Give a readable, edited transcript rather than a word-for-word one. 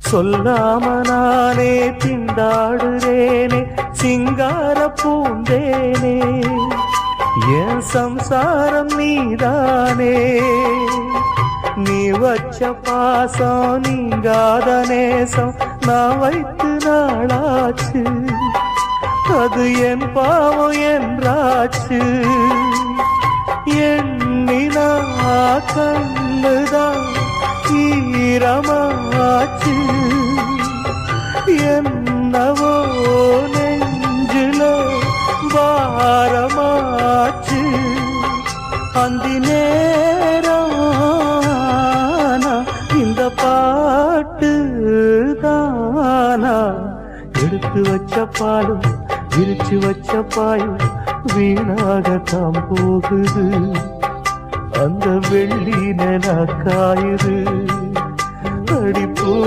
சொல்லாம நானே திண்டாடுறேனே சிங்கார பூந்தேனே என் சம்சாரம் நீதானே நீ வச்ச பாசம் நீங்காத நேசம் நான் வைத்து நாளாச்சு அது என் பாவம் என்றாச்சு எண்ணினா கண்ணுதான் ஈரமாச்சு என்னவோ நெஞ்சில பாரமாச்சு அந்தி நேரம் இந்த பாட்டு தானா எடுத்து வச்ச பாலும் விரிச்சு வச்ச பாயும் வீணாகத்தான் போகுது அந்த வெள்ளி நில காயுது அடிப்போ